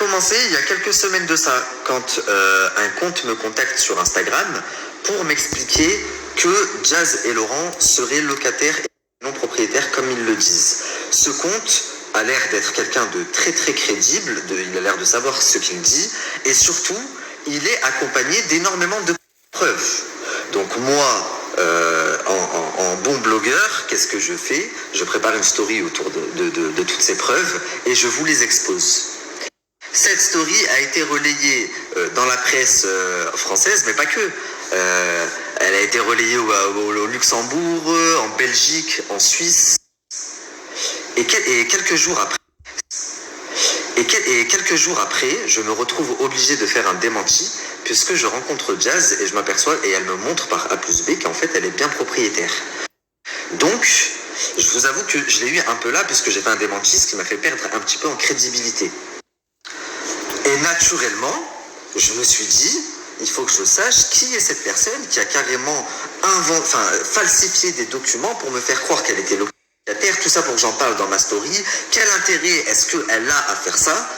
commencé il y a quelques semaines de ça, quand un compte me contacte sur Instagram pour m'expliquer que Jazz et Laurent seraient locataires et non propriétaires comme ils le disent. Ce compte a l'air d'être quelqu'un de très très crédible, il a l'air de savoir ce qu'il dit, et surtout, il est accompagné d'énormément de preuves. Donc moi, en bon blogueur, qu'est-ce que je fais? Je prépare une story autour de toutes ces preuves et je vous les expose. Cette story a été relayée dans la presse française, mais pas que. Elle a été relayée au Luxembourg, en Belgique, en Suisse. Et quelques jours après, je me retrouve obligé de faire un démenti puisque je rencontre Jazz et je m'aperçois et elle me montre par A plus B qu'en fait elle est bien propriétaire. Donc, je vous avoue que je l'ai eu un peu là puisque j'ai fait un démenti, ce qui m'a fait perdre un petit peu en crédibilité. Et naturellement, je me suis dit, il faut que je sache qui est cette personne qui a carrément falsifié des documents pour me faire croire qu'elle était locataire, tout ça pour que j'en parle dans ma story. Quel intérêt est-ce qu'elle a à faire ça?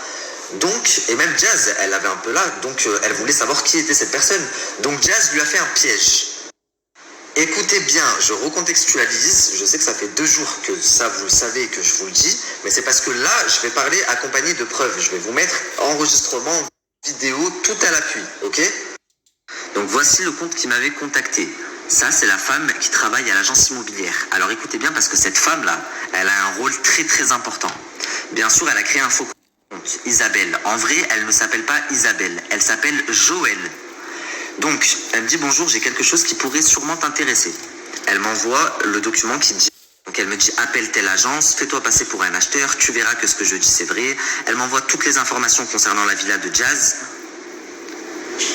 Donc, et même Jazz, elle avait un peu là, donc elle voulait savoir qui était cette personne. Donc Jazz lui a fait un piège. Écoutez bien, je recontextualise, je sais que ça fait 2 jours que ça vous le savez et que je vous le dis, mais c'est parce que là, je vais parler accompagné de preuves. Je vais vous mettre enregistrement vidéo tout à l'appui, ok? Donc voici le compte qui m'avait contacté. Ça, c'est la femme qui travaille à l'agence immobilière. Alors écoutez bien parce que cette femme-là, elle a un rôle très très important. Bien sûr, elle a créé un faux compte, Isabelle. En vrai, elle ne s'appelle pas Isabelle, elle s'appelle Joëlle. Donc, elle me dit bonjour, j'ai quelque chose qui pourrait sûrement t'intéresser. Elle m'envoie le document qui dit, donc elle me dit appelle telle agence, fais-toi passer pour un acheteur, tu verras que ce que je dis c'est vrai. Elle m'envoie toutes les informations concernant la villa de Jazz.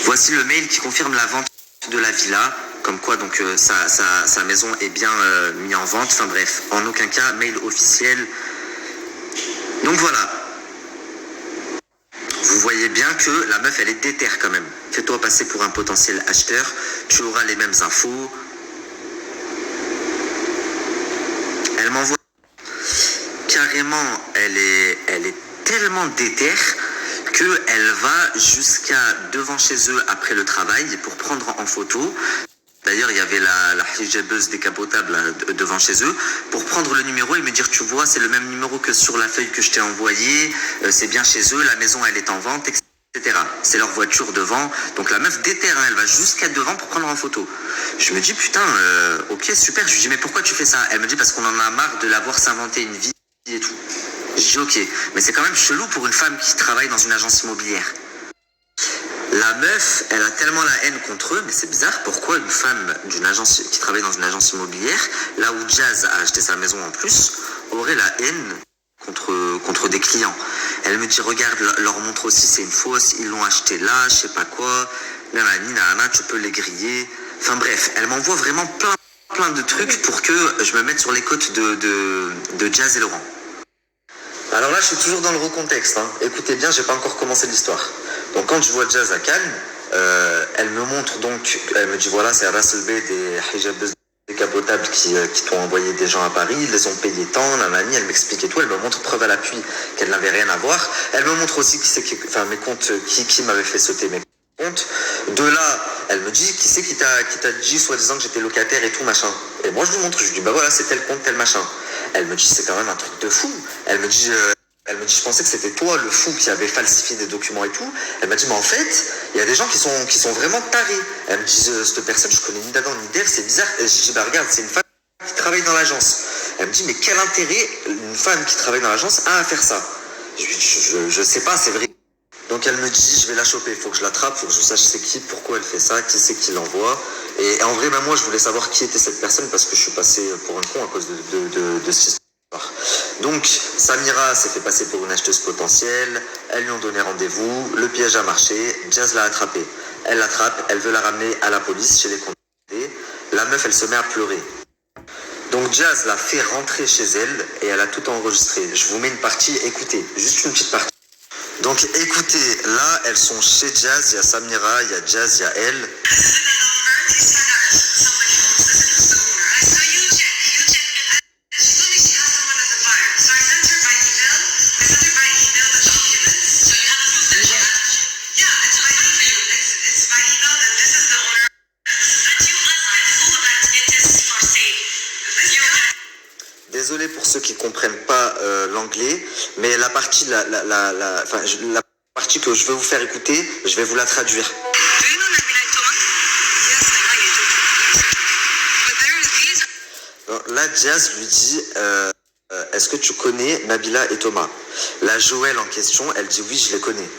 Voici le mail qui confirme la vente de la villa, comme quoi donc sa maison est bien mise en vente. Enfin bref, en aucun cas mail officiel. Donc voilà. Vous voyez bien que la meuf elle est déterre quand même. Fais-toi passer pour un potentiel acheteur, tu auras les mêmes infos. Elle m'envoie carrément, elle est tellement déterre qu'elle va jusqu'à devant chez eux après le travail pour prendre en photo. D'ailleurs, il y avait la hijabeuse décapotable devant chez eux pour prendre le numéro et me dire, tu vois, c'est le même numéro que sur la feuille que je t'ai envoyée, c'est bien chez eux, la maison, elle est en vente, etc. C'est leur voiture devant. Donc la meuf déterre, hein, elle va jusqu'à devant pour prendre en photo. Je me dis, putain, ok, super. Je lui dis, mais pourquoi tu fais ça? Elle me dit, parce qu'on en a marre de la voir s'inventer une vie et tout. Je dis, ok, mais c'est quand même chelou pour une femme qui travaille dans une agence immobilière. La meuf, elle a tellement la haine contre eux, mais c'est bizarre, pourquoi une femme qui travaille dans une agence immobilière, là où Jazz a acheté sa maison en plus, aurait la haine contre des clients. Elle me dit, regarde, leur montre aussi c'est une fausse, ils l'ont acheté là, je sais pas quoi, nanana, tu peux les griller. Enfin bref, elle m'envoie vraiment plein de trucs pour que je me mette sur les côtes de Jazz et Laurent. Alors là, je suis toujours dans le recontexte. Hein. Écoutez bien, j'ai pas encore commencé l'histoire. Donc quand je vois Jazz à Cannes, elle me montre donc, elle me dit voilà, c'est Russell Bay des hijabeuses décapotables qui t'ont envoyé des gens à Paris, ils les ont payés tant, nanani, elle m'explique et tout, elle me montre preuve à l'appui qu'elle n'avait rien à voir. Elle me montre aussi mes comptes, qui m'avait fait sauter mes comptes. De là, elle me dit qui c'est qui t'a dit soi-disant que j'étais locataire et tout machin. Et moi je lui montre, je lui dis bah voilà, c'est tel compte, tel machin. Elle me dit c'est quand même un truc de fou. Elle me dit je pensais que c'était toi le fou qui avait falsifié des documents et tout. Elle m'a dit mais en fait il y a des gens qui sont vraiment tarés. Elle me dit cette personne je connais ni d'Adam ni d'Ève, c'est bizarre. Et je dis bah regarde, c'est une femme qui travaille dans l'agence. Elle me dit mais quel intérêt une femme qui travaille dans l'agence a à faire ça? Je lui dis je sais pas, c'est vrai. Donc elle me dit je vais la choper, il faut que je l'attrape, il faut que je sache c'est qui, pourquoi elle fait ça, qui c'est qui l'envoie. Et en vrai même moi je voulais savoir qui était cette personne parce que je suis passé pour un con à cause de cette histoire. Donc Samira s'est fait passer pour une acheteuse potentielle, elles lui ont donné rendez-vous, le piège a marché, Jazz l'a attrapée. Elle l'attrape, elle veut la ramener à la police chez les condamnés. La meuf elle se met à pleurer. Donc Jazz l'a fait rentrer chez elle et elle a tout enregistré. Je vous mets une partie, écoutez, juste une petite partie. Donc écoutez, là elles sont chez Jazz, il y a Samira, il y a Jazz, il y a elle. ceux qui comprennent pas l'anglais, mais la partie, la partie que je veux vous faire écouter, je vais vous la traduire. Là, Jazz lui dit est-ce que tu connais Nabila et Thomas? La Joël en question, elle dit oui, je les connais.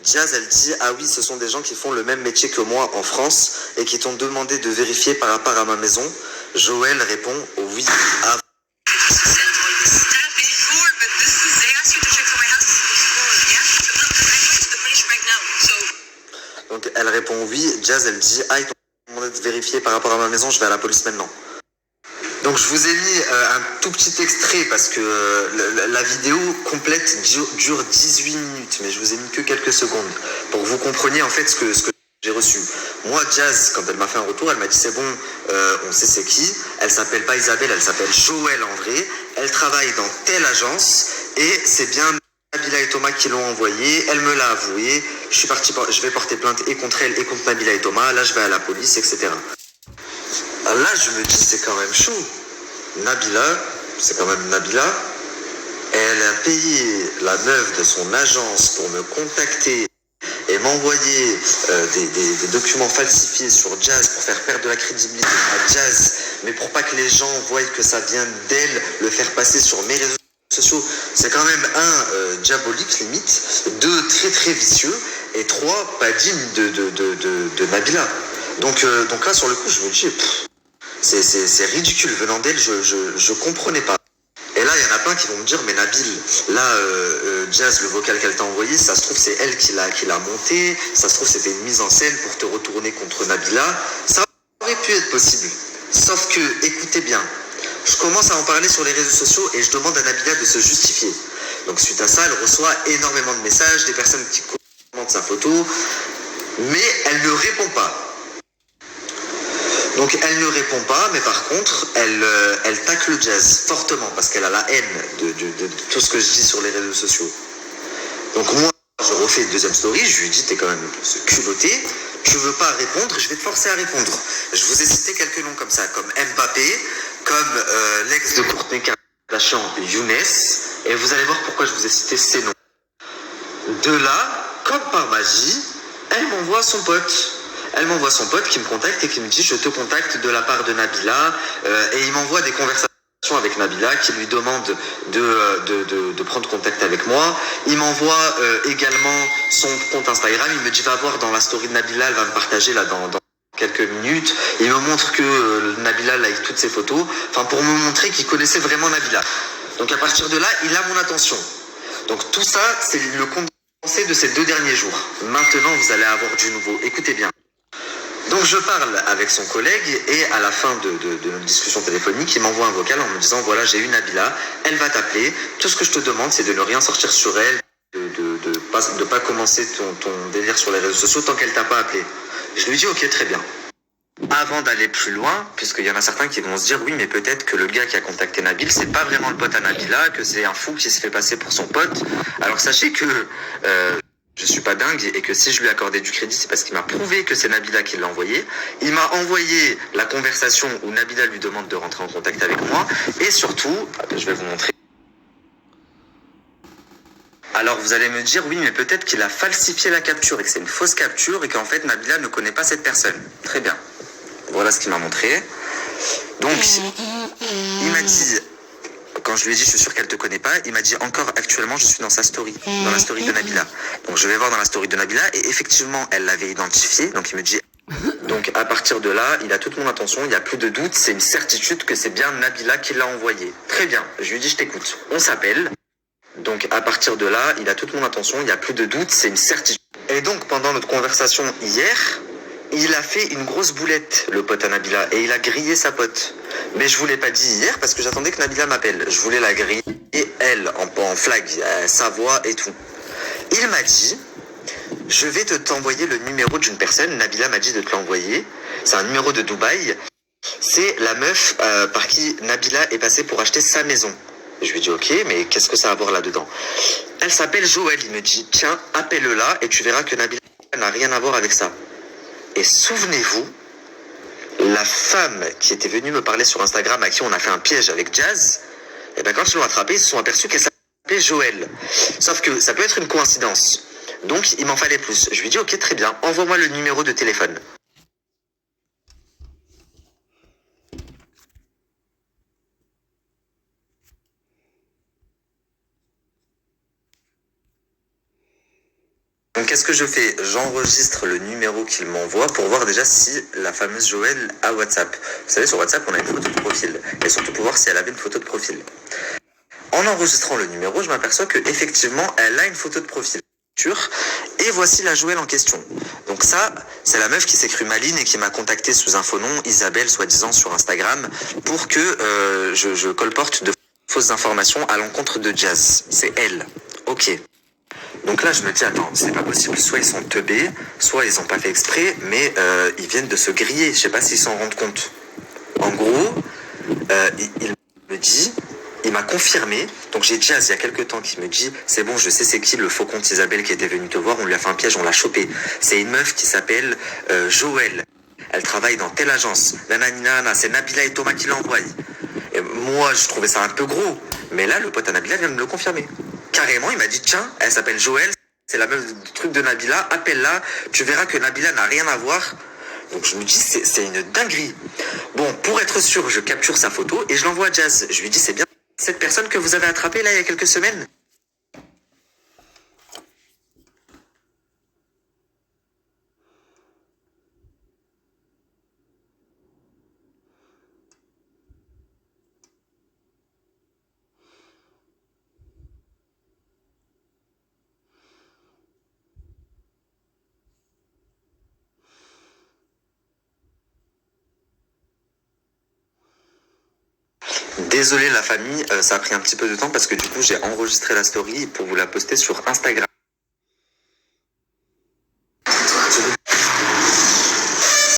Jazz, elle dit ah oui, ce sont des gens qui font le même métier que moi en France et qui t'ont demandé de vérifier par rapport à ma maison. Joël répond oui. Donc elle répond oui. Jazz, elle dit ah, ils t'ont demandé de vérifier par rapport à ma maison, je vais à la police maintenant. Donc je vous ai mis un tout petit extrait parce que la vidéo complète dure 18 minutes, mais je vous ai mis que quelques secondes pour que vous compreniez en fait ce que j'ai reçu. Moi, Jazz, quand elle m'a fait un retour, elle m'a dit c'est bon, on sait c'est qui. Elle s'appelle pas Isabelle, elle s'appelle Joël en vrai. Elle travaille dans telle agence et c'est bien Nabila et Thomas qui l'ont envoyé. Elle me l'a avoué. Je vais porter plainte et contre elle et contre Nabila et Thomas. Là, je vais à la police, etc. Là, je me dis, c'est quand même chaud. Nabila, c'est quand même Nabila. Elle a payé la meuf de son agence pour me contacter et m'envoyer des documents falsifiés sur Jazz pour faire perdre de la crédibilité à Jazz, mais pour pas que les gens voient que ça vient d'elle, le faire passer sur mes réseaux sociaux. C'est quand même diabolique limite, 2 très très vicieux et 3 pas digne de Nabila. Donc là, sur le coup, je me dis, c'est ridicule. Venant d'elle, je comprenais pas. Et là, il y en a plein qui vont me dire, mais Nabil, là, Jazz, le vocal qu'elle t'a envoyé, ça se trouve, c'est elle qui l'a monté. Ça se trouve, c'était une mise en scène pour te retourner contre Nabila. Ça aurait pu être possible. Sauf que, écoutez bien, je commence à en parler sur les réseaux sociaux et je demande à Nabila de se justifier. Donc, suite à ça, elle reçoit énormément de messages, des personnes qui commentent sa photo, mais elle ne répond pas. Donc elle ne répond pas, mais par contre, elle tacle Jazz fortement parce qu'elle a la haine de tout ce que je dis sur les réseaux sociaux. Donc moi, je refais une deuxième story, je lui dis t'es quand même culotté, tu veux pas répondre, je vais te forcer à répondre. Je vous ai cité quelques noms comme ça, comme Mbappé, comme l'ex de Kourtney Kardashian, Younes, et vous allez voir pourquoi je vous ai cité ces noms. De là, comme par magie, elle m'envoie son pote. Elle m'envoie son pote qui me contacte et qui me dit je te contacte de la part de Nabila et il m'envoie des conversations avec Nabila qui lui demande de prendre contact avec moi. Il m'envoie également son compte Instagram, il me dit va voir dans la story de Nabila, elle va me partager là dans quelques minutes. Il me montre que Nabila like toutes ses photos, enfin pour me montrer qu'il connaissait vraiment Nabila. Donc à partir de là, il a mon attention. Donc tout ça, c'est le condensé de ces 2 derniers jours. Maintenant, vous allez avoir du nouveau. Écoutez bien. Donc je parle avec son collègue et à la fin de notre discussion téléphonique, il m'envoie un vocal en me disant voilà, j'ai eu Nabila, elle va t'appeler. Tout ce que je te demande, c'est de ne rien sortir sur elle, de pas commencer ton délire sur les réseaux sociaux tant qu'elle t'a pas appelé. Je lui dis ok, très bien. Avant d'aller plus loin, puisqu'il y en a certains qui vont se dire oui, mais peut-être que le gars qui a contacté Nabil, c'est pas vraiment le pote à Nabila, que c'est un fou qui se fait passer pour son pote. Alors sachez que je suis pas dingue et que si je lui ai accordé du crédit, c'est parce qu'il m'a prouvé que c'est Nabila qui l'a envoyé. Il m'a envoyé la conversation où Nabila lui demande de rentrer en contact avec moi. Et surtout, je vais vous montrer. Alors vous allez me dire, oui, mais peut-être qu'il a falsifié la capture et que c'est une fausse capture et qu'en fait Nabila ne connaît pas cette personne. Très bien. Voilà ce qu'il m'a montré. Donc, il m'a dit... Quand je lui ai dit, je suis sûr qu'elle te connaît pas, il m'a dit encore actuellement, je suis dans sa story, dans la story de Nabila. Donc je vais voir dans la story de Nabila et effectivement, elle l'avait identifié. Donc il me dit, donc à partir de là, il a toute mon attention, il n'y a plus de doute, c'est une certitude que c'est bien Nabila qui l'a envoyé. Très bien, je lui ai dit, je t'écoute. On s'appelle. Donc à partir de là, il a toute mon attention, il n'y a plus de doute, c'est une certitude. Et donc pendant notre conversation hier, il a fait une grosse boulette, le pote à Nabila, et il a grillé sa pote. Mais je vous l'ai pas dit hier parce que j'attendais que Nabila m'appelle. Je voulais la griller, et elle, en flag, sa voix et tout. Il m'a dit, je vais t'envoyer le numéro d'une personne. Nabila m'a dit de te l'envoyer. C'est un numéro de Dubaï. C'est la meuf par qui Nabila est passée pour acheter sa maison. Je lui ai dit, ok, mais qu'est-ce que ça a à voir là-dedans? Elle s'appelle Joël. Il me dit, tiens, appelle-la et tu verras que Nabila n'a rien à voir avec ça. Et souvenez-vous, la femme qui était venue me parler sur Instagram, à qui on a fait un piège avec Jazz, et ben quand ils l'ont attrapée, ils se sont aperçus qu'elle s'appelait Joël. Sauf que ça peut être une coïncidence. Donc il m'en fallait plus. Je lui ai dit ok, très bien, envoie-moi le numéro de téléphone. Donc qu'est-ce que je fais? J'enregistre le numéro qu'il m'envoie pour voir déjà si la fameuse Joël a WhatsApp. Vous savez, sur WhatsApp, on a une photo de profil. Et surtout pour voir si elle avait une photo de profil. En enregistrant le numéro, je m'aperçois que effectivement, elle a une photo de profil. Et voici la Joël en question. Donc ça, c'est la meuf qui s'est crue maline et qui m'a contacté sous un faux nom, Isabelle soi-disant sur Instagram, pour que je colporte de fausses informations à l'encontre de Jazz. C'est elle. Ok. Donc là, je me dis, attends, c'est pas possible. Soit ils sont teubés, soit ils ont pas fait exprès, mais ils viennent de se griller. Je sais pas s'ils s'en rendent compte. En gros, il me dit, il m'a confirmé. Donc j'ai Jazz il y a quelques temps qui me dit, c'est bon, je sais c'est qui le faux compte Isabelle qui était venu te voir. On lui a fait un piège, on l'a chopé. C'est une meuf qui s'appelle Joël. Elle travaille dans telle agence. Nanana, c'est Nabila et Thomas qui l'envoient. Et moi, je trouvais ça un peu gros. Mais là, le pote à Nabila vient de me le confirmer. Carrément, il m'a dit, tiens, elle s'appelle Joël, c'est la meuf du truc de Nabila, appelle-la, tu verras que Nabila n'a rien à voir. Donc je me dis, c'est une dinguerie. Bon, pour être sûr, je capture sa photo et je l'envoie à Jazz. Je lui dis, c'est bien cette personne que vous avez attrapée là il y a quelques semaines? Désolé la famille, ça a pris un petit peu de temps parce que du coup j'ai enregistré la story pour vous la poster sur Instagram.